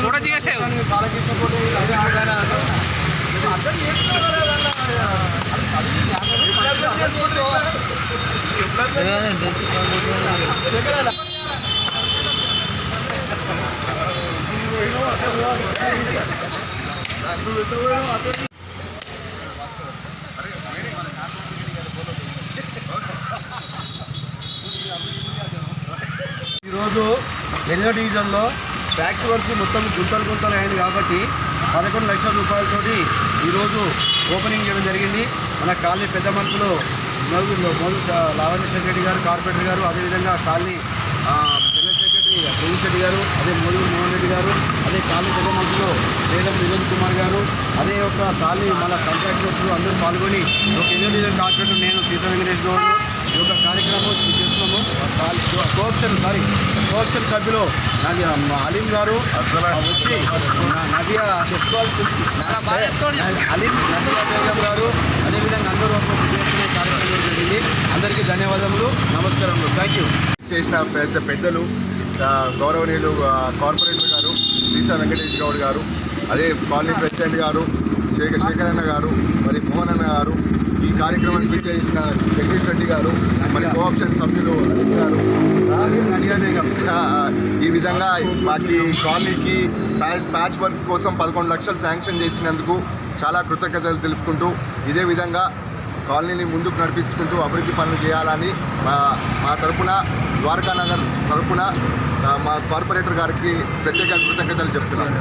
Photo दिए थे ఎన్నో డివిజన్లో ట్యాక్స్ వర్క్ మొత్తం గుంతలు అయింది కాబట్టి 11 లక్షల రూపాయలతోటి ఈరోజు ఓపెనింగ్ చేయడం జరిగింది. మన కాలనీ పెద్ద మనుషులు మోదు లావణ్య రెడ్డి గారు, కార్పొరేటర్ గారు, అదేవిధంగా కాలనీ జనరల్ సెక్రటరీ రెడ్డి గారు, అదే మోదు మోహన్ రెడ్డి గారు, అదే కాలనీ పెద్ద మనుషులు మేడం వినోద్ కుమార్ గారు, అదే ఒక కాలనీ మన కాంట్రాక్టర్స్ అందరూ పాల్గొని ఒక ఎన్నో డివిజన్ కార్పొరేటర్ నేను సీతా వెంకటేష్ గౌడ్ ఈ యొక్క కార్యక్రమం చేస్తున్నాము. కోఆప్షన్ సభ్యులు అలీం గారు వచ్చి నదియా అలీం బేగం గారు అదేవిధంగా అందరూ కార్యక్రమం జరిగింది. అందరికీ ధన్యవాదములు, నమస్కారములు, థ్యాంక్ యూ. చేసిన పెద్దలు గౌరవనీయులు కార్పొరేటర్ గారు సీసా వెంకటేష్ గౌడ్ గారు, అదే కాలనీ ప్రెసిడెంట్ గారు శేఖరన్న గారు, మరి మోహన్ అన్న గారు, ఈ కార్యక్రమానికి చేసిన జగదీష్ రెడ్డి గారు, మరి కోఆప్షన్ సభ్యులు గారు, ఈ విధంగా మాకు కాలనీకి ప్యాచ్ వర్క్ కోసం 11 లక్షలు శాంక్షన్ చేసినందుకు చాలా కృతజ్ఞతలు తెలుపుకుంటూ ఇదే విధంగా కాలనీని ముందుకు నడిపించుకుంటూ అభివృద్ధి పనులు చేయాలని మా తరఫున ద్వారకానగర్ తరఫున మా కార్పొరేటర్ గారికి ప్రత్యేక కృతజ్ఞతలు చెప్తున్నాను.